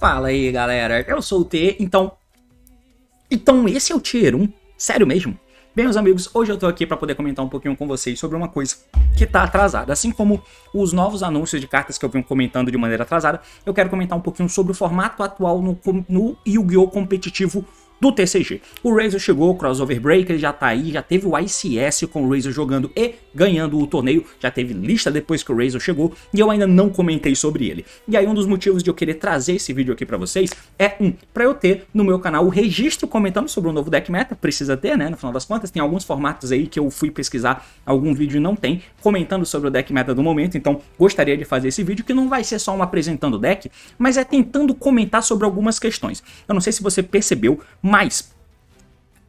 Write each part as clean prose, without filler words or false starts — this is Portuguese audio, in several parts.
Fala aí, galera, eu sou o T, então esse é o Tier 1, sério mesmo? Bem, meus amigos, hoje eu tô aqui pra poder comentar um pouquinho com vocês sobre uma coisa que tá atrasada. Assim como os novos anúncios de cartas que eu venho comentando de maneira atrasada, eu quero comentar um pouquinho sobre o formato atual no Yu-Gi-Oh! Competitivo do TCG. O Razor chegou, o Crossover Breaker já tá aí, já teve o ICS com o Razor jogando e ganhando o torneio, já teve lista depois que o Razor chegou e eu ainda não comentei sobre ele. E aí um dos motivos de eu querer trazer esse vídeo aqui pra vocês é pra eu ter no meu canal o registro comentando sobre o novo deck meta, precisa ter, né, no final das contas, tem alguns formatos aí que eu fui pesquisar, algum vídeo não tem, comentando sobre o deck meta do momento, então gostaria de fazer esse vídeo que não vai ser só um apresentando o deck, mas é tentando comentar sobre algumas questões. Eu não sei se você percebeu, mas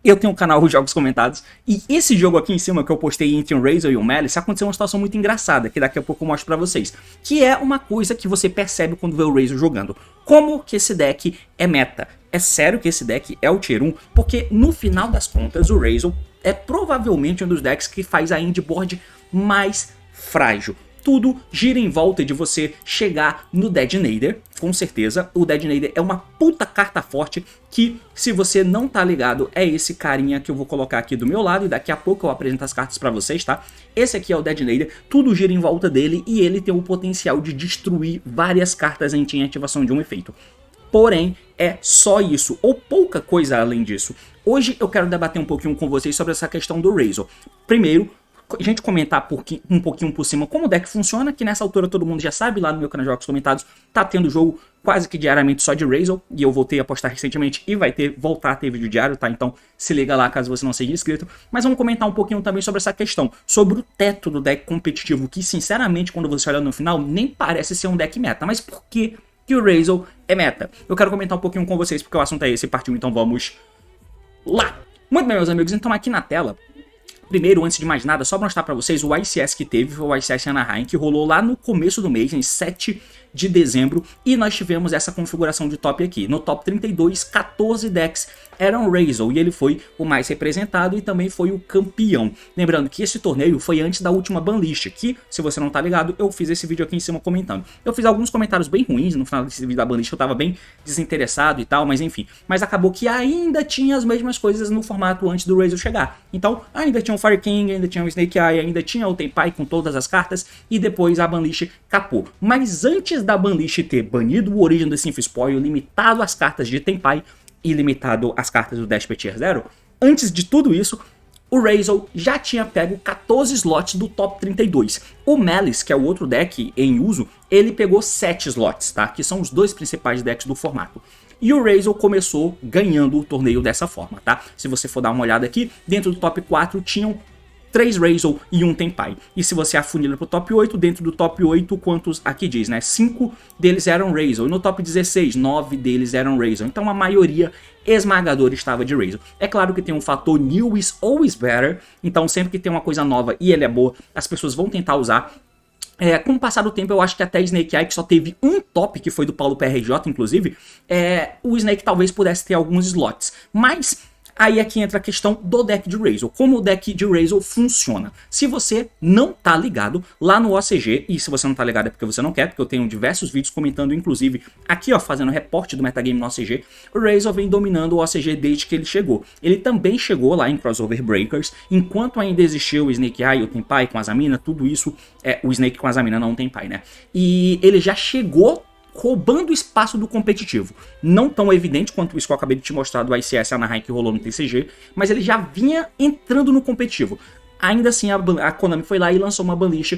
eu tenho um canal de jogos comentados e esse jogo aqui em cima que eu postei entre um Razor e um Malice aconteceu uma situação muito engraçada que daqui a pouco eu mostro pra vocês, que é uma coisa que você percebe quando vê o Razor jogando. Como que esse deck é meta? É sério que esse deck é o Tier 1? Porque no final das contas o Razor é provavelmente um dos decks que faz a end board mais frágil. Tudo gira em volta de você chegar no Detonator, com certeza. O Detonator é uma puta carta forte que, se você não tá ligado, é esse carinha que eu vou colocar aqui do meu lado e daqui a pouco eu apresento as cartas pra vocês, tá? Esse aqui é o Detonator, tudo gira em volta dele e ele tem o potencial de destruir várias cartas em ativação de um efeito. Porém, é só isso, ou pouca coisa além disso. Hoje eu quero debater um pouquinho com vocês sobre essa questão do Razor. Primeiro, a gente comentar um pouquinho por cima como o deck funciona, que nessa altura todo mundo já sabe, lá no meu canal de jogos comentados tá tendo jogo quase que diariamente só de Razor, e eu voltei a postar recentemente e vai voltar a ter vídeo diário, tá? Então se liga lá caso você não seja inscrito. Mas vamos comentar um pouquinho também sobre essa questão, sobre o teto do deck competitivo, que sinceramente quando você olha no final nem parece ser um deck meta, mas por que o Razor é meta? Eu quero comentar um pouquinho com vocês porque o assunto é esse, partiu, então vamos lá! Muito bem, meus amigos, então aqui na tela, primeiro, antes de mais nada, só pra mostrar pra vocês o ICS que teve, foi o ICS Anaheim, que rolou lá no começo do mês, em 7 de dezembro, e nós tivemos essa configuração de top aqui. No top 32, 14 decks eram Razor, e ele foi o mais representado e também foi o campeão. Lembrando que esse torneio foi antes da última banlist, que, se você não tá ligado, eu fiz esse vídeo aqui em cima comentando. Eu fiz alguns comentários bem ruins no final desse vídeo da banlist, eu tava bem desinteressado e tal, mas enfim. Mas acabou que ainda tinha as mesmas coisas no formato antes do Razor chegar. Então, ainda tinha o Fire King, ainda tinha o Snake Eye, ainda tinha o Tenpai com todas as cartas, e depois a banlist capou. Mas antes da banlist ter banido o Origem do Synth Spoil, limitado as cartas de Tenpai e limitado as cartas do Desperate Tier 0, antes de tudo isso, o Razor já tinha pego 14 slots do top 32. O Malice, que é o outro deck em uso, ele pegou 7 slots, tá? Que são os dois principais decks do formato. E o Razor começou ganhando o torneio dessa forma, tá? Se você for dar uma olhada aqui, dentro do top 4 tinham 3 Razor e 1 Tenpai. E se você afunila pro top 8, dentro do top 8, quantos aqui diz, né? 5 deles eram Razor. E no top 16, 9 deles eram Razor. Então a maioria esmagadora estava de Razor. É claro que tem um fator new is always better. Então sempre que tem uma coisa nova e ela é boa, as pessoas vão tentar usar. Com o passar do tempo, eu acho que até Snake Eye, que só teve um top, que foi do Paulo PRJ, inclusive, o Snake talvez pudesse ter alguns slots. Mas aí aqui entra a questão do deck de Razor, como o deck de Razor funciona. Se você não tá ligado lá no OCG, e se você não tá ligado é porque você não quer, porque eu tenho diversos vídeos comentando, inclusive aqui ó, fazendo reporte do metagame no OCG, o Razor vem dominando o OCG desde que ele chegou. Ele também chegou lá em Crossover Breakers, enquanto ainda existiu o Snake Eye, o Tenpai com a Azamina, tudo isso, o Snake com a Azamina, não o Tenpai, né? E ele já chegou roubando espaço do competitivo. Não tão evidente quanto isso que eu acabei de te mostrar do ICS Anaheim que rolou no TCG, mas ele já vinha entrando no competitivo. Ainda assim, a Konami foi lá e lançou uma banlist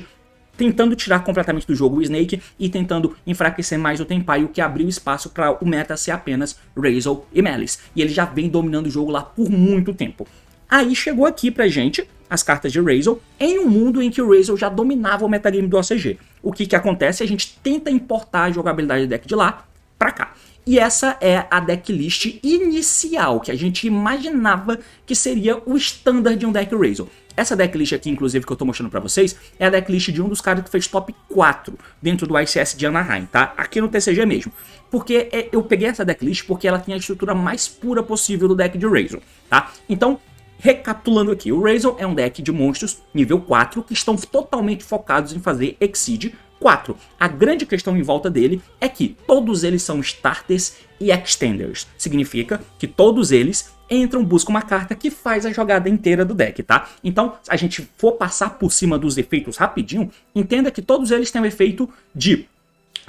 tentando tirar completamente do jogo o Snake e tentando enfraquecer mais o Tenpai, o que abriu espaço para o meta ser apenas Razor e Malice. E ele já vem dominando o jogo lá por muito tempo. Aí chegou aqui pra gente as cartas de Razor em um mundo em que o Razor já dominava o metagame do OCG. O que acontece? A gente tenta importar a jogabilidade do deck de lá pra cá. E essa é a decklist inicial, que a gente imaginava que seria o standard de um deck Razor. Essa decklist aqui, inclusive, que eu tô mostrando pra vocês, é a decklist de um dos caras que fez top 4 dentro do ICS de Anaheim, tá? Aqui no TCG mesmo. Porque eu peguei essa decklist porque ela tem a estrutura mais pura possível do deck de Razor, tá? Então, recapitulando aqui, o Razor é um deck de monstros nível 4 que estão totalmente focados em fazer Exceed 4. A grande questão em volta dele é que todos eles são starters e extenders. Significa que todos eles entram, buscam uma carta que faz a jogada inteira do deck, tá? Então, se a gente for passar por cima dos efeitos rapidinho, entenda que todos eles têm um efeito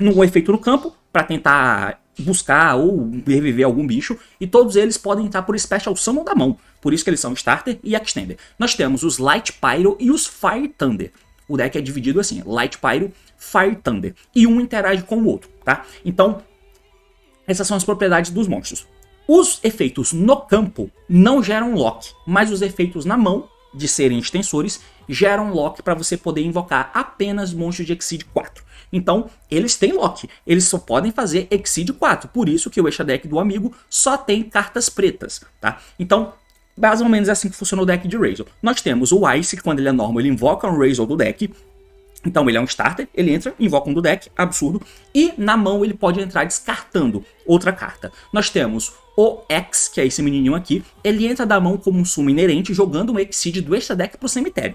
um efeito no campo, para tentar buscar ou reviver algum bicho, e todos eles podem estar por Special Summon da mão, por isso que eles são Starter e Extender. Nós temos os Light Pyro e os Fire Thunder. O deck é dividido assim, Light Pyro, Fire Thunder, e um interage com o outro, tá? Então, essas são as propriedades dos monstros. Os efeitos no campo não geram lock, mas os efeitos na mão, de serem extensores, geram lock para você poder invocar apenas monstros de Exceed 4. Então, eles têm lock, eles só podem fazer Exceed 4, por isso que o extra deck do amigo só tem cartas pretas, tá? Então, mais ou menos é assim que funciona o deck de Razor. Nós temos o Ice, que quando ele é normal, ele invoca um Razor do deck. Então ele é um starter, ele entra, invoca um do deck, absurdo. E na mão ele pode entrar descartando outra carta. Nós temos o X, que é esse menininho aqui. Ele entra da mão como um sumo inerente, jogando um Exceed do extra deck pro cemitério.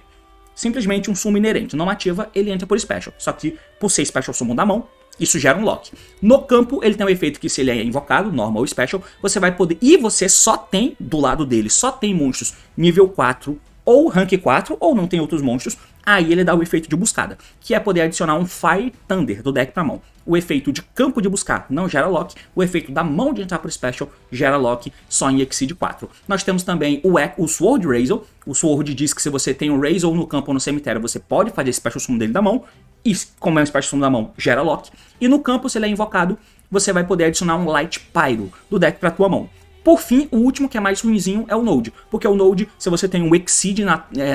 Simplesmente um sumo inerente. Não ativa, ele entra por special. Só que por ser special summon da mão, isso gera um lock. No campo, ele tem um efeito que se ele é invocado, normal ou special, você vai poder... E você só tem, do lado dele, só tem monstros nível 4 ou rank 4, ou não tem outros monstros. Aí ele dá o efeito de buscada, que é poder adicionar um Fire Thunder do deck pra mão. O efeito de campo de buscar não gera lock, o efeito da mão de entrar pro special gera lock só em Exceed 4. Nós temos também o Sword Razor. O Sword diz que se você tem um Razor no campo ou no cemitério, você pode fazer special summon dele da mão. E como é um special summon da mão, gera lock. E no campo, se ele é invocado, você vai poder adicionar um Light Pyro do deck pra tua mão. Por fim, o último que é mais ruinzinho é o Node, porque o Node, se você tem um Exceed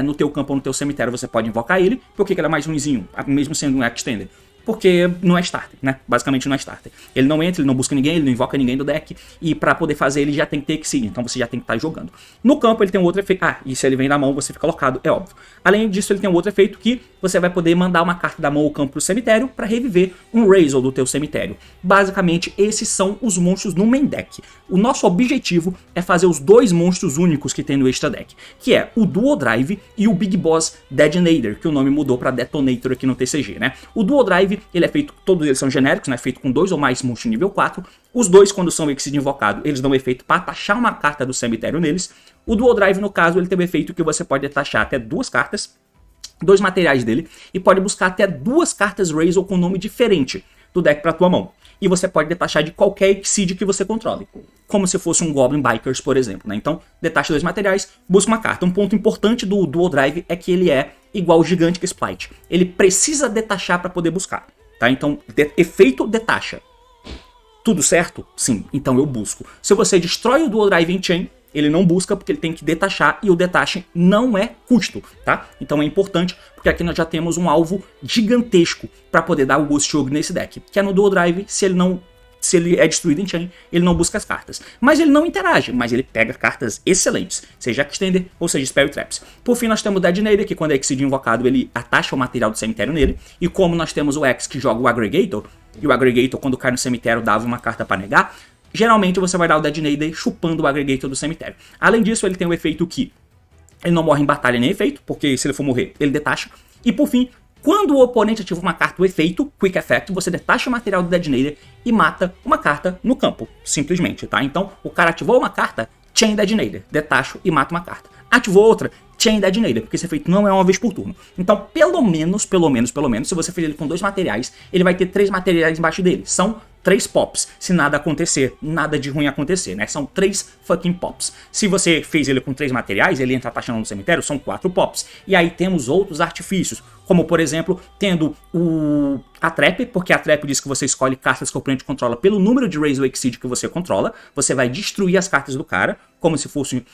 no teu campo ou no teu cemitério, você pode invocar ele. Por que ele é mais ruinzinho, mesmo sendo um Extender? Porque não é starter, né? Basicamente não é starter. Ele não entra, ele não busca ninguém, ele não invoca ninguém do deck. E pra poder fazer ele já tem que ter Exceed, então você já tem que estar jogando. No campo ele tem um outro efeito. Ah, e se ele vem da mão você fica locado, é óbvio. Além disso ele tem um outro efeito que você vai poder mandar uma carta da mão ou campo pro cemitério pra reviver um Razor do teu cemitério. Basicamente esses são os monstros no main deck. O nosso objetivo é fazer os dois monstros únicos que tem no extra deck, que é o Dual Drive e o Big Boss Detonator, que o nome mudou pra Detonator aqui no TCG, né? O Dual Drive, ele é feito, todos eles são genéricos, né? Feito com 2 ou mais monstros nível 4. Os dois, quando são Exceed invocado, eles dão efeito para atachar uma carta do cemitério neles. O Dual Drive, no caso, ele tem o efeito que você pode atachar até 2 cartas, 2 materiais dele, e pode buscar até 2 cartas Razor com nome diferente do deck para tua mão. E você pode detachar de qualquer Exceed que você controle, como se fosse um Goblin Bikers, por exemplo, né? Então, detacha 2 materiais, busca uma carta. Um ponto importante do Dual Drive é que ele é igual o Gigantic Splice. Ele precisa detachar para poder buscar, tá? Então, efeito detacha. Tudo certo? Sim, então eu busco. Se você destrói o Dual Drive em Chain, ele não busca porque ele tem que detachar e o detache não é custo, tá? Então é importante porque aqui nós já temos um alvo gigantesco para poder dar o Ghost Ogre nesse deck, que é no Dual Drive. Se ele é destruído em Chain, ele não busca as cartas. Mas ele não interage, mas ele pega cartas excelentes, seja Extender ou seja Spell Traps. Por fim, nós temos o Detonator, que quando é Exceed invocado, ele atacha o material do cemitério nele. E como nós temos o X, que joga o Aggregator, e o Aggregator, quando cai no cemitério, dava uma carta para negar, geralmente você vai dar o Detonator chupando o Aggregator do cemitério. Além disso, ele tem o efeito que ele não morre em batalha nem efeito, porque se ele for morrer, ele detacha. E por fim, quando o oponente ativa uma carta, o efeito, Quick Effect, você detacha o material do Detonator e mata uma carta no campo, simplesmente, tá? Então, o cara ativou uma carta, Chain Detonator, detacho e mata uma carta. Ativou outra, Chain Detonator, porque esse efeito não é uma vez por turno. Então, pelo menos, se você fizer ele com 2 materiais, ele vai ter 3 materiais embaixo dele. São 3 pops, se nada acontecer, nada de ruim acontecer, né? São 3 fucking pops. Se você fez ele com 3 materiais, ele entra atachando no cemitério, são 4 pops. E aí temos outros artifícios, como por exemplo, tendo a Trap, porque a Trap diz que você escolhe cartas que o oponente controla pelo número de Razor Exceed que você controla. Você vai destruir as cartas do cara, como se fosse...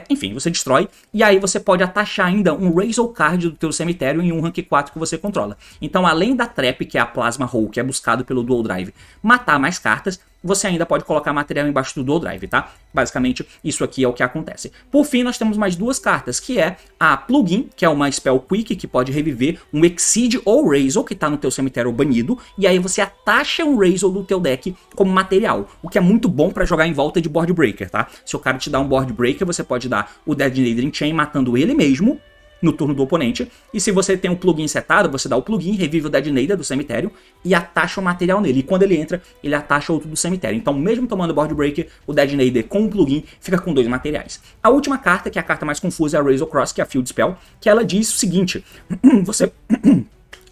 enfim, você destrói. E aí você pode atachar ainda um Razor Card do teu cemitério em um rank 4 que você controla. Então, além da Trap, que é a Plasma Hole, que é buscado pelo Dual Drive, matar mais cartas, você ainda pode colocar material embaixo do Dual Drive, tá? Basicamente, isso aqui é o que acontece. Por fim, nós temos mais duas cartas, que é a Plugin, que é uma Spell Quick, que pode reviver um Exceed ou Razor, que tá no teu cemitério banido, e aí você atacha um Razor do teu deck como material, o que é muito bom pra jogar em volta de Board Breaker, tá? Se o cara te dá um Board Breaker, você pode dar o Detonator Enchain matando ele mesmo, no turno do oponente, e se você tem um plugin setado, você dá o plugin, revive o Detonator do cemitério e atacha o material nele, e quando ele entra, ele atacha outro do cemitério. Então, mesmo tomando Board Breaker, o Detonator com o plugin fica com 2 materiais. A última carta, que é a carta mais confusa, é a Razor Cross, que é a Field Spell, que ela diz o seguinte,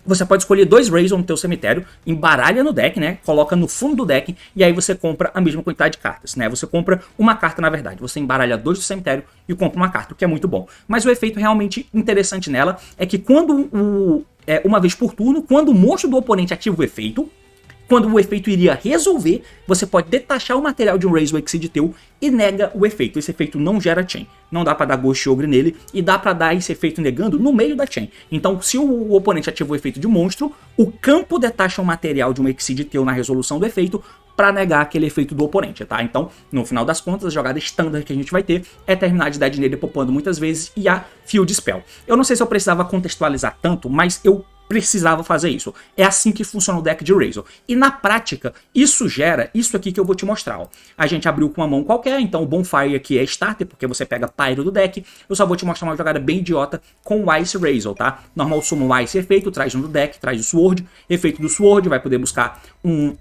você pode escolher 2 Razor no teu cemitério, embaralha no deck, né? Coloca no fundo do deck e aí você compra a mesma quantidade de cartas, né? Você compra uma carta, na verdade. Você embaralha 2 do cemitério e compra uma carta, o que é muito bom. Mas o efeito realmente interessante nela é que quando uma vez por turno, quando o monstro do oponente ativa o efeito, quando o efeito iria resolver, você pode detachar o material de um Razor Exceed teu e nega o efeito. Esse efeito não gera chain. Não dá pra dar Ghost Ogre nele e dá pra dar esse efeito negando no meio da chain. Então, se o oponente ativa o efeito de monstro, o campo detacha o material de um Exceed teu na resolução do efeito pra negar aquele efeito do oponente, tá? Então, no final das contas, a jogada standard que a gente vai ter é terminar de Detonator popando muitas vezes e a Field Spell. Eu não sei se eu precisava contextualizar tanto, mas eu precisava fazer isso. É assim que funciona o deck de Razor. E na prática, isso gera isso aqui que eu vou te mostrar. Ó. A gente abriu com uma mão qualquer, então o Bonfire aqui é starter, porque você pega Pyro do deck. Eu só vou te mostrar uma jogada bem idiota com o Ice Razor, tá? Normal summon o Ice efeito, traz um do deck, traz o Sword. Efeito do Sword, vai poder buscar um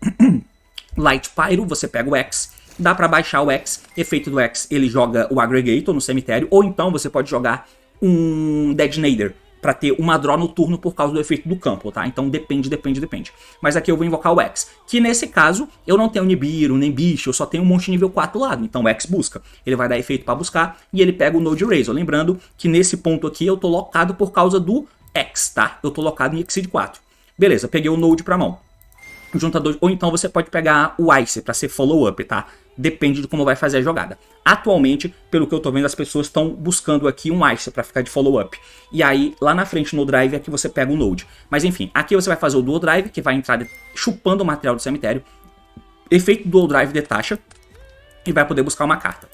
Light Pyro, você pega o X. Dá pra baixar o X, efeito do X, ele joga o Aggregator no cemitério, ou então você pode jogar um Detonator para ter uma draw no turno por causa do efeito do campo, tá? Então depende. Mas aqui eu vou invocar o X, que nesse caso eu não tenho Nibiru, nem bicho, eu só tenho um monte de nível 4 do lado, então o X busca. Ele vai dar efeito para buscar e ele pega o Node Razor. Lembrando que nesse ponto aqui eu tô locado por causa do X, tá? Eu tô locado em Exceed 4. Beleza, peguei o Node pra mão. Junta 2, ou então você pode pegar o Ice para ser follow-up, tá? Depende de como vai fazer a jogada. Atualmente, pelo que eu tô vendo, as pessoas estão buscando aqui um Ice para ficar de follow-up. E aí, lá na frente no Drive é que você pega o Node. Mas enfim, aqui você vai fazer o Dual Drive, que vai entrar chupando o material do cemitério. Efeito Dual Drive detacha e vai poder buscar uma carta.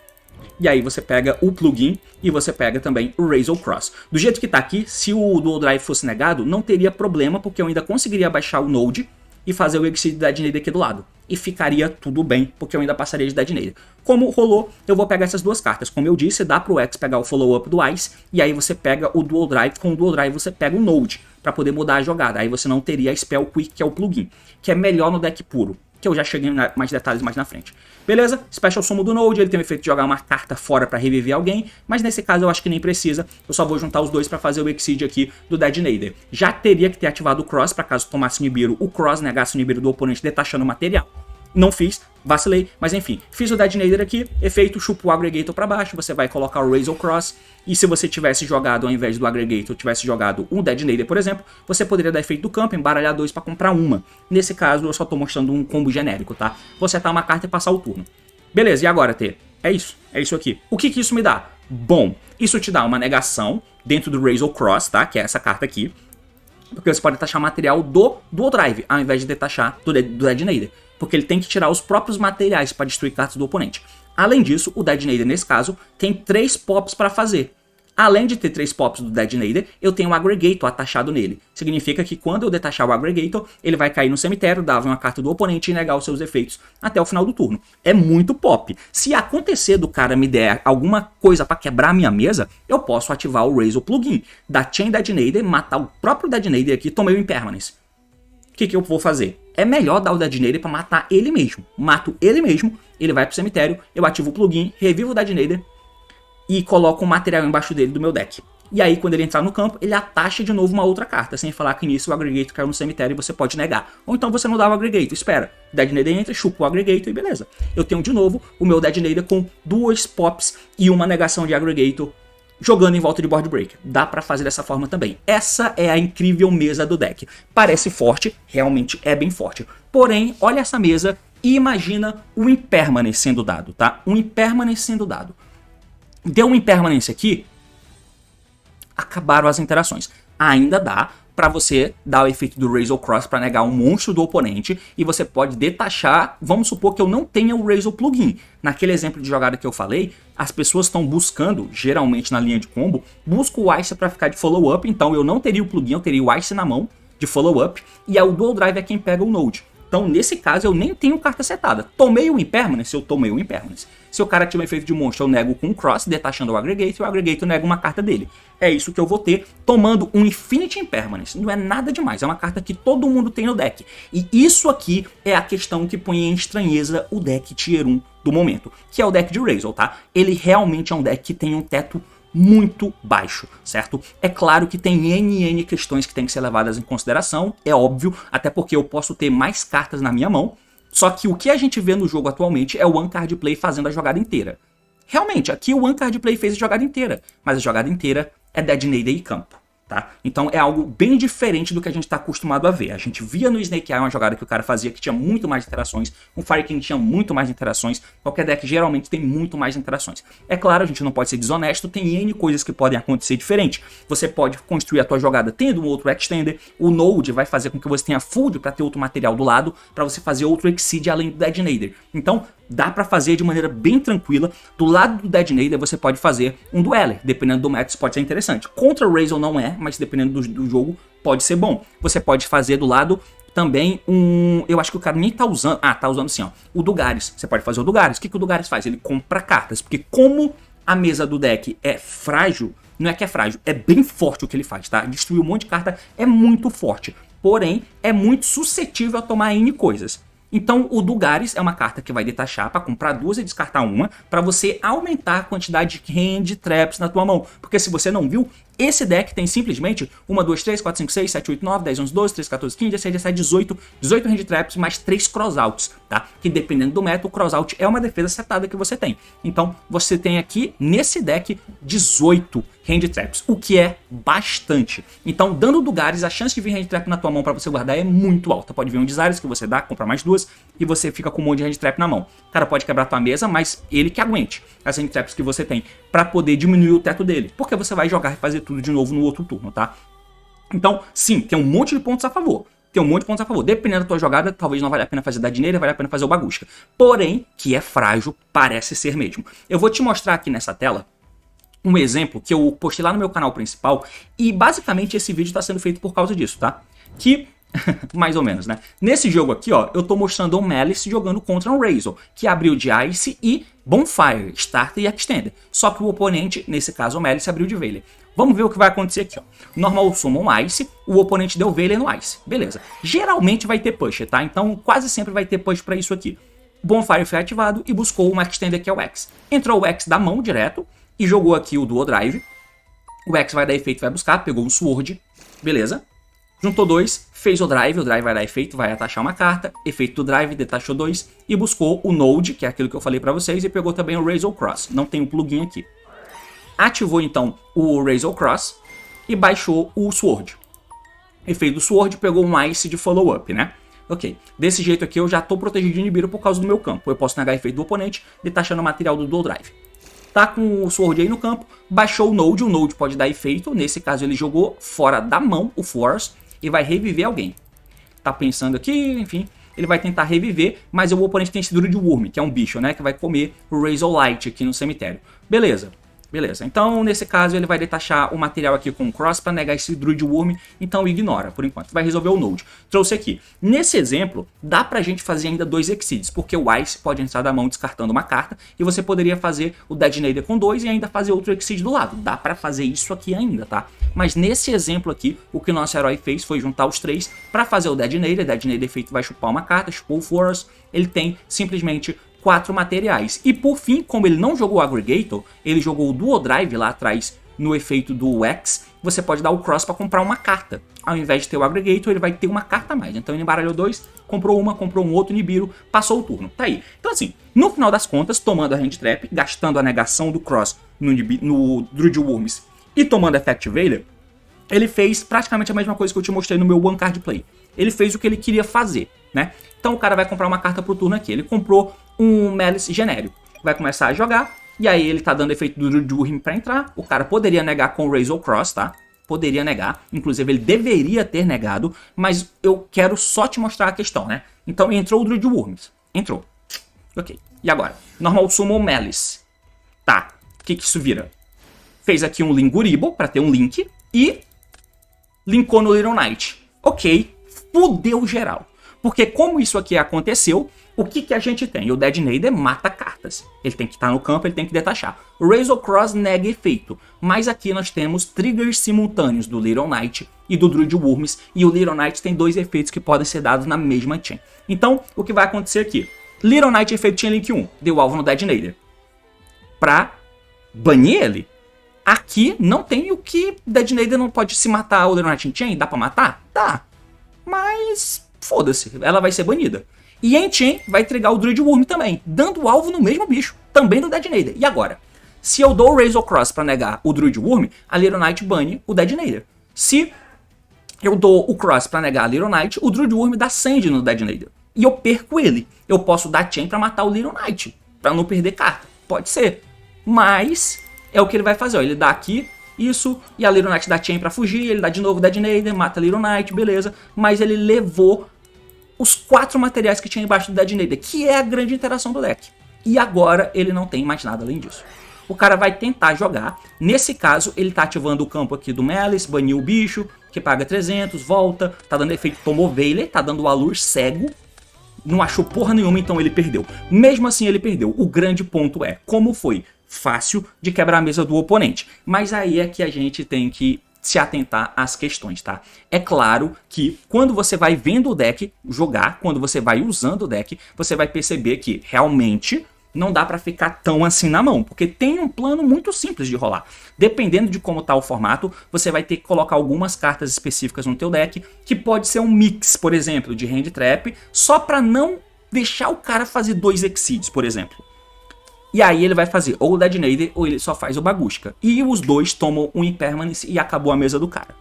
E aí você pega o plugin e você pega também o Razor Cross. Do jeito que tá aqui, se o Dual Drive fosse negado, não teria problema, porque eu ainda conseguiria baixar o Node e fazer o Exceed Detonator aqui do lado. E ficaria tudo bem, porque eu ainda passaria de Detonator. Como rolou, eu vou pegar essas duas cartas. Como eu disse, dá pro X pegar o follow-up do Ice, e aí você pega o Dual Drive. Com o Dual Drive você pega o Node, para poder mudar a jogada. Aí você não teria a Spell Quick, que é o plugin, que é melhor no deck puro, que eu já cheguei em mais detalhes mais na frente. Beleza? Special Summon do Node, ele tem o efeito de jogar uma carta fora para reviver alguém, mas nesse caso eu acho que nem precisa, eu só vou juntar os dois para fazer o Exceed aqui do Detonator. Já teria que ter ativado o Cross, para caso tomasse Nibiru, o Cross negasse o Nibiru do oponente detachando o material. Não fiz, vacilei, mas enfim, fiz o Detonator aqui, efeito, chupa o Aggregator para baixo, você vai colocar o Razor Cross, e se você tivesse jogado, ao invés do Aggregator, tivesse jogado um Detonator, por exemplo, você poderia dar efeito do campo, embaralhar 2 para comprar uma. Nesse caso, eu só tô mostrando um combo genérico, tá? Você setar uma carta e passar o turno. Beleza, e agora, T? É isso aqui. O que isso me dá? Bom, isso te dá uma negação dentro do Razor Cross, tá? Que é essa carta aqui, porque você pode detachar material do Dual Drive, ao invés de detachar do Detonator, porque ele tem que tirar os próprios materiais para destruir cartas do oponente. Além disso, o Detonator, nesse caso, tem 3 pops para fazer. Além de ter 3 pops do Detonator, eu tenho o Aggregator atachado nele. Significa que quando eu detachar o Aggregator, ele vai cair no cemitério, dar uma carta do oponente e negar os seus efeitos até o final do turno. É muito pop. Se acontecer do cara me der alguma coisa para quebrar a minha mesa, eu posso ativar o Razor Plugin, dar Chain Detonator, matar o próprio Detonator aqui e tomei o Impermanence. O que eu vou fazer? É melhor dar o Detonator para matar ele mesmo. Mato ele mesmo, ele vai pro cemitério, eu ativo o plugin, revivo o Detonator e coloco um material embaixo dele do meu deck. E aí, quando ele entrar no campo, ele atacha de novo uma outra carta, sem falar que nisso o Aggregator caiu no cemitério e você pode negar. Ou então você não dá o Aggregator, espera. O Detonator entra, chupa o Aggregator e beleza. Eu tenho de novo o meu Detonator com 2 pops e uma negação de Aggregator jogando em volta de Board Breaker. Dá pra fazer dessa forma também. Essa é a incrível mesa do deck. Parece forte, realmente é bem forte. Porém, olha essa mesa e imagina o Impermanence sendo dado, tá? Um Impermanence sendo dado. Deu um Impermanence aqui, acabaram as interações. Ainda dá, para você dar o efeito do Razor Cross para negar um monstro do oponente, e você pode detachar, vamos supor que eu não tenha o Razor Plugin. Naquele exemplo de jogada que eu falei, as pessoas estão buscando, geralmente na linha de combo, busca o Ice para ficar de follow-up, então eu não teria o plugin, eu teria o Ice na mão de follow-up, e o Dual Drive é quem pega o Node. Então, nesse caso, eu nem tenho carta setada. Tomei o Impermanence, eu tomei o Impermanence. Se o cara tiver um efeito de monstro, eu nego com um Cross, detachando o Aggregate, e o Aggregate nega uma carta dele. É isso que eu vou ter tomando um Infinity Impermanence. Não é nada demais, é uma carta que todo mundo tem no deck. E isso aqui é a questão que põe em estranheza o deck Tier 1 do momento, que é o deck de Razor, tá? Ele realmente é um deck que tem um teto muito baixo, certo? É claro que tem N questões que tem que ser levadas em consideração, é óbvio, até porque eu posso ter mais cartas na minha mão, só que o que a gente vê no jogo atualmente é o One Card Play fazendo a jogada inteira. Realmente, aqui o One Card Play fez a jogada inteira, mas a jogada inteira é Dead Nader e campo. Tá? Então é algo bem diferente do que a gente está acostumado a ver. A gente via no Snake Eye uma jogada que o cara fazia que tinha muito mais interações, o Fire King tinha muito mais interações, qualquer deck geralmente tem muito mais interações. É claro, a gente não pode ser desonesto, tem N coisas que podem acontecer diferente. Você pode construir a tua jogada tendo um outro Extender, o Node vai fazer com que você tenha Food para ter outro material do lado, para você fazer outro Exceed além do Dead Nader. Então dá para fazer de maneira bem tranquila. Do lado do Dead Nader você pode fazer um Dweller, dependendo do match pode ser interessante. Contra o Razor não é, mas dependendo do jogo pode ser bom. Você pode fazer do lado também eu acho que o cara nem tá usando, tá usando assim, ó, o Dugares. Você pode fazer o Dugares. O que o Dugares faz? Ele compra cartas, porque como a mesa do deck é frágil, não é que é frágil, é bem forte o que ele faz, tá? Destruir um monte de carta é muito forte, porém é muito suscetível a tomar N coisas. Então o Dugares é uma carta que vai detachar para comprar duas e descartar uma, para você aumentar a quantidade de hand traps na tua mão. Porque se você não viu, esse deck tem simplesmente 1, 2, 3, 4, 5, 6, 7, 8, 9, 10, 11, 12, 13, 14, 15, 16, 17, 18 hand traps mais 3 crosouts, tá? Que dependendo do meta, o crossout é uma defesa setada que você tem. Então você tem aqui nesse deck 18 hand traps, o que é bastante. Então dando Dugares, a chance de vir hand trap na tua mão para você guardar é muito alta. Pode vir um Desires que você dá, compra mais duas e você fica com um monte de hand trap na mão. O cara pode quebrar tua mesa, mas ele que aguente as hand traps que você tem para poder diminuir o teto dele, porque você vai jogar e fazer tudo de novo no outro turno, tá? Então, sim, tem um monte de pontos a favor. Tem um monte de pontos a favor. Dependendo da tua jogada, talvez não valha a pena fazer da dinheiro, vale a pena fazer o Bagusca. Porém, que é frágil, parece ser mesmo. Eu vou te mostrar aqui nessa tela um exemplo que eu postei lá no meu canal principal e basicamente esse vídeo está sendo feito por causa disso, tá? Que mais ou menos, né? Nesse jogo aqui, ó, eu tô mostrando o Malice jogando contra um Razor, que abriu de Ice e Bonfire, Starter e Extender. Só que o oponente, nesse caso o Malice, abriu de Veiler. Vamos ver o que vai acontecer aqui, ó. Normal Summon Ice, o oponente deu Veiler no Ice. Beleza. Geralmente vai ter push, tá? Então quase sempre vai ter push pra isso aqui. Bonfire foi ativado e buscou uma Extender que é o X. Entrou o X da mão direto e jogou aqui o Dual Drive. O X vai dar efeito, vai buscar, pegou um Sword. Beleza. Juntou dois, fez o Drive vai dar efeito, vai atachar uma carta, efeito do Drive, detachou dois e buscou o Node, que é aquilo que eu falei pra vocês, e pegou também o Razor Cross, não tem o plugin aqui. Ativou então o Razor Cross e baixou o Sword. Efeito do Sword, pegou um Ice de follow-up, né? Ok, desse jeito aqui eu já tô protegido de Nibiru por causa do meu campo, eu posso negar efeito do oponente, detachando o material do Dual Drive. Tá com o Sword aí no campo, baixou o Node pode dar efeito, nesse caso ele jogou fora da mão o Force, e vai reviver alguém. Tá pensando aqui, enfim, ele vai tentar reviver, mas o oponente tem esse Druid Worm, que é um bicho, né, que vai comer o Razor Light aqui no cemitério. Beleza. Beleza, então nesse caso ele vai detachar o material aqui com o Cross para negar esse Druid Worm, então ignora por enquanto, vai resolver o Node. Trouxe aqui. Nesse exemplo, dá pra gente fazer ainda dois Exceeds, porque o Ice pode entrar da mão descartando uma carta, e você poderia fazer o Dead Nader com dois e ainda fazer outro Exceed do lado. Dá pra fazer isso aqui ainda, tá? Mas nesse exemplo aqui, o que o nosso herói fez foi juntar os três para fazer o Dead Nader efeito vai chupar uma carta, chupou o Force, ele tem simplesmente 4 materiais. E por fim, como ele não jogou o Aggregator, ele jogou o Dual Drive lá atrás no efeito do X, você pode dar o Cross para comprar uma carta. Ao invés de ter o Aggregator, ele vai ter uma carta a mais. Então ele embaralhou dois, comprou um outro Nibiru, passou o turno. Tá aí. Então assim, no final das contas, tomando a Hand Trap, gastando a negação do Cross no Druid Worms e tomando Effect Veiler, ele fez praticamente a mesma coisa que eu te mostrei no meu One Card Play. Ele fez o que ele queria fazer, né? Então o cara vai comprar uma carta pro turno aqui. Ele comprou um Malice genérico. Vai começar a jogar. E aí ele tá dando efeito do Druid Worm pra entrar. O cara poderia negar com o Razor Cross, tá? poderia negar, inclusive ele deveria ter negado, mas eu quero só te mostrar a questão, né? Então entrou o Druid Worms, entrou. Ok, e agora? Normal Summon Malice. Tá, o que isso vira? Fez aqui um Linguribo para ter um link e linkou no Little Knight. Ok, fudeu geral. Porque como isso aqui aconteceu, o que a gente tem? O Dead Nader mata cartas. Ele tem que estar no campo, ele tem que detachar. O Razor Cross nega efeito. Mas aqui nós temos triggers simultâneos do Little Knight e do Druid Worms. E o Little Knight tem dois efeitos que podem ser dados na mesma chain. Então, o que vai acontecer aqui? Little Knight efeito Chain Link 1. Deu alvo no Dead Nader. Pra banir ele, aqui não tem o que Dead Nader não pode se matar o Little Knight em Chain. Dá pra matar? Dá. Mas foda-se, ela vai ser banida. E em Chain vai entregar o Druid Worm também, dando alvo no mesmo bicho, também do Dead Nader. E agora? Se eu dou o Razor Cross pra negar o Druid Worm, a Little Knight bane o Dead Nader. Se eu dou o Cross pra negar a Little Knight, o Druid Worm dá Sand no Dead Nader. E eu perco ele. Eu posso dar Chain pra matar o Little Knight, pra não perder carta. Pode ser. Mas é o que ele vai fazer, ó. Ele dá aqui isso, e a Little Knight dá Chain pra fugir, ele dá de novo Dead Nader, mata a Little Knight, beleza. Mas ele levou os 4 materiais que tinha embaixo do Dead Nader, que é a grande interação do deck. E agora ele não tem mais nada além disso. O cara vai tentar jogar. Nesse caso, ele tá ativando o campo aqui do Malice, baniu o bicho, que paga 300, volta, tá dando efeito, tomou Veiler, tá dando o Alur cego. Não achou porra nenhuma, então ele perdeu. Mesmo assim ele perdeu. O grande ponto é, como foi fácil de quebrar a mesa do oponente. Mas aí é que a gente tem que se atentar às questões, tá? É claro que quando você vai vendo o deck jogar, quando você vai usando o deck, você vai perceber que realmente não dá pra ficar tão assim na mão, porque tem um plano muito simples de rolar. Dependendo de como tá o formato, você vai ter que colocar algumas cartas específicas no teu deck, que pode ser um mix, por exemplo, de Hand Trap, só pra não deixar o cara fazer 2 Exceeds, por exemplo. E aí ele vai fazer ou o Dead Nader ou ele só faz o Bagushka. E os dois tomam um Impermanence e acabou a mesa do cara.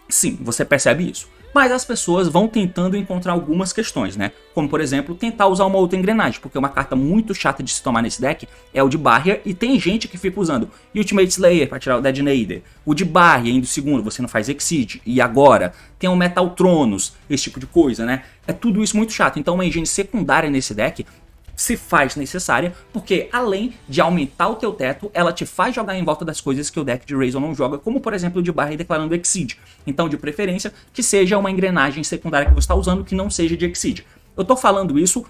Sim, você percebe isso. Mas as pessoas vão tentando encontrar algumas questões, né? Como, por exemplo, tentar usar uma outra engrenagem, porque uma carta muito chata de se tomar nesse deck é o de Barrier, e tem gente que fica usando Ultimate Slayer para tirar o Dead Nader, o de Barrier indo segundo, você não faz Exceed, e agora tem o Metal Tronos, esse tipo de coisa, né? É tudo isso muito chato, então uma engine secundária nesse deck se faz necessária, porque além de aumentar o teu teto, ela te faz jogar em volta das coisas que o deck de Razor não joga, como por exemplo o de Barrier declarando Exceed. Então de preferência que seja uma engrenagem secundária que você está usando que não seja de Exceed. Eu tô falando isso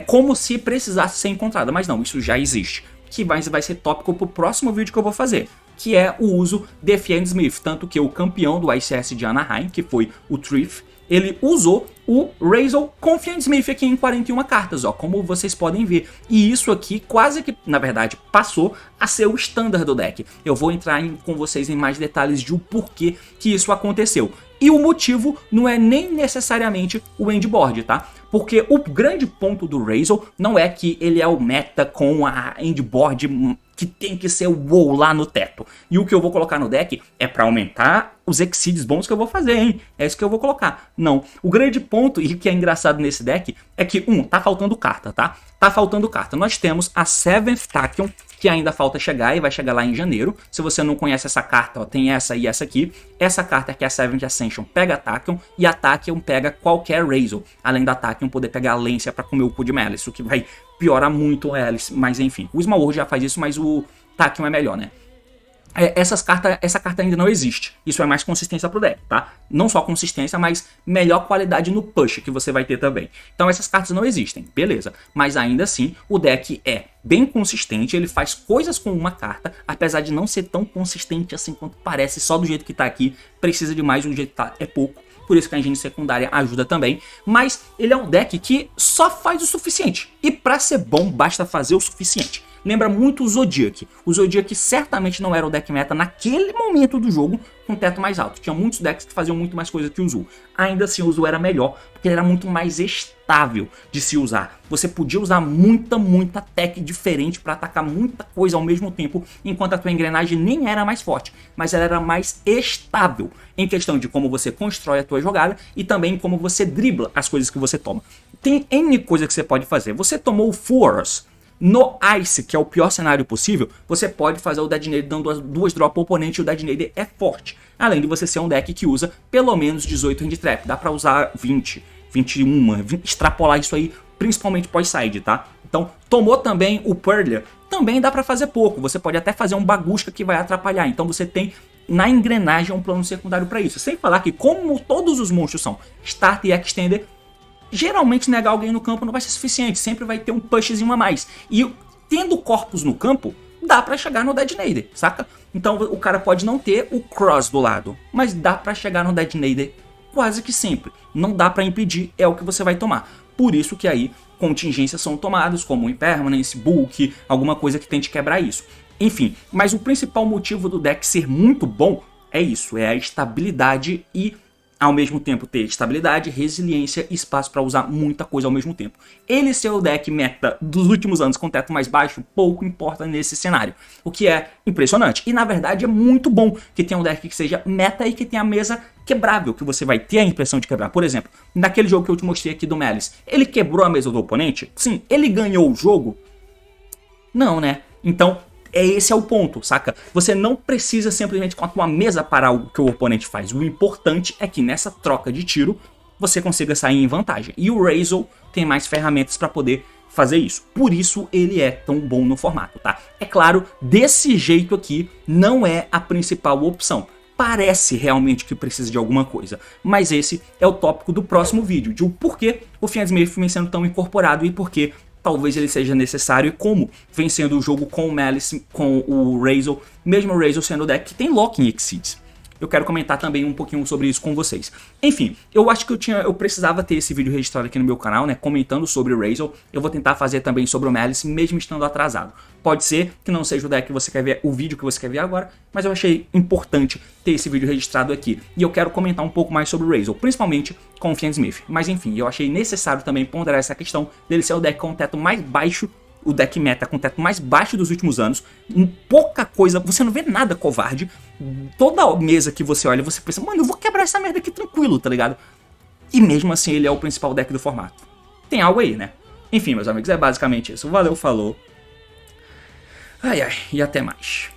como se precisasse ser encontrada, mas não, isso já existe. Que vai ser tópico pro próximo vídeo que eu vou fazer, que é o uso de Fiend Smith, tanto que o campeão do ICS de Anaheim, que foi o Thrift, ele usou o Razor com Fiend Smith aqui em 41 cartas, ó, como vocês podem ver. E isso aqui quase que, na verdade, passou a ser o standard do deck. Eu vou entrar com vocês em mais detalhes de o porquê que isso aconteceu. E o motivo não é nem necessariamente o endboard, tá? Porque o grande ponto do Razor não é que ele é o meta com a endboard que tem que ser o WoW lá no teto. E o que eu vou colocar no deck é para aumentar os Exceeds bons que eu vou fazer, hein? É isso que eu vou colocar. Não. O grande ponto, e o que é engraçado nesse deck, é que, tá faltando carta, tá? Tá faltando carta. Nós temos a 7th Tachyon, que ainda falta chegar e vai chegar lá em janeiro. Se você não conhece essa carta, ó, tem essa e essa aqui. Essa carta aqui, a 7th Ascension, pega a Tachyon, e a Tachyon pega qualquer Razor. Além da Tachyon poder pegar a Lancia pra comer o cu de Malice, o que vai piorar muito o Alice, mas enfim. O Small World já faz isso, mas o Tachyon é melhor, né? Essa carta ainda não existe. Isso é mais consistência pro deck, tá? Não só consistência, mas melhor qualidade no push que você vai ter também. Então essas cartas não existem, beleza. Mas ainda assim, o deck é bem consistente, ele faz coisas com uma carta, apesar de não ser tão consistente assim quanto parece, só do jeito que tá aqui, precisa de mais, do jeito que tá é pouco. Por isso que a engine secundária ajuda também. Mas ele é um deck que só faz o suficiente. E pra ser bom, basta fazer o suficiente. Lembra muito o Zodiac. O Zodiac certamente não era o deck meta naquele momento do jogo com teto mais alto. Tinha muitos decks que faziam muito mais coisa que o Zul. Ainda assim o Zul era melhor, porque ele era muito mais estável de se usar. Você podia usar muita tech diferente para atacar muita coisa ao mesmo tempo, enquanto a tua engrenagem nem era mais forte, mas ela era mais estável em questão de como você constrói a tua jogada e também como você dribla as coisas que você toma. Tem N coisa que você pode fazer. Você tomou o Force No Ice, que é o pior cenário possível, você pode fazer o Dead Nade dando duas drop ao oponente e o Dead Nade é forte. Além de você ser um deck que usa pelo menos 18 hand trap. Dá pra usar 20, 21, extrapolar isso aí, principalmente pós-side, tá? Então, tomou também o Purlia, também dá pra fazer pouco. Você pode até fazer um Bagusca que vai atrapalhar. Então você tem na engrenagem um plano secundário pra isso. Sem falar que como todos os monstros são Starter e Extender, geralmente negar alguém no campo não vai ser suficiente. Sempre vai ter um pushzinho a mais. E tendo corpos no campo, dá pra chegar no Dead Nade, saca? Então o cara pode não ter o Cross do lado, mas dá pra chegar no Dead Nade quase que sempre. Não dá pra impedir, é o que você vai tomar. Por isso que aí contingências são tomadas, como Impermanence, Bulk, alguma coisa que tente quebrar isso. Enfim, mas o principal motivo do deck ser muito bom é isso, é a estabilidade e ao mesmo tempo ter estabilidade, resiliência e espaço para usar muita coisa ao mesmo tempo. Ele ser o deck meta dos últimos anos com teto mais baixo, pouco importa nesse cenário, o que é impressionante. E na verdade é muito bom que tenha um deck que seja meta e que tenha a mesa quebrável, que você vai ter a impressão de quebrar. Por exemplo, naquele jogo que eu te mostrei aqui do Malice, ele quebrou a mesa do oponente? Sim. Ele ganhou o jogo? Não, né? Então esse é o ponto, saca? Você não precisa simplesmente com a tua mesa parar o que o oponente faz. O importante é que nessa troca de tiro você consiga sair em vantagem. E o Razor tem mais ferramentas para poder fazer isso. Por isso ele é tão bom no formato, tá? É claro, desse jeito aqui não é a principal opção. Parece realmente que precisa de alguma coisa, mas esse é o tópico do próximo vídeo, de o porquê o Fiend Smith vem sendo tão incorporado e porquê talvez ele seja necessário e como vem sendo o jogo com o Malice, com o Razor, mesmo o Razor sendo o deck que tem Locking Exceeds. Eu quero comentar também um pouquinho sobre isso com vocês. Enfim, eu acho que eu precisava ter esse vídeo registrado aqui no meu canal, né, comentando sobre o Razor. Eu vou tentar fazer também sobre o Malice, mesmo estando atrasado. Pode ser que não seja o deck que você quer ver, o vídeo que você quer ver agora, mas eu achei importante ter esse vídeo registrado aqui. E eu quero comentar um pouco mais sobre o Razor, principalmente com o Fiend Smith. Mas enfim, eu achei necessário também ponderar essa questão dele ser o deck com o teto mais baixo, o deck meta com o teto mais baixo dos últimos anos, pouca coisa, você não vê nada covarde, toda mesa que você olha, você pensa, mano, eu vou quebrar essa merda aqui tranquilo, tá ligado? E mesmo assim ele é o principal deck do formato. Tem algo aí, né? Enfim, meus amigos, é basicamente isso. Valeu, falou. Ai, ai, e até mais.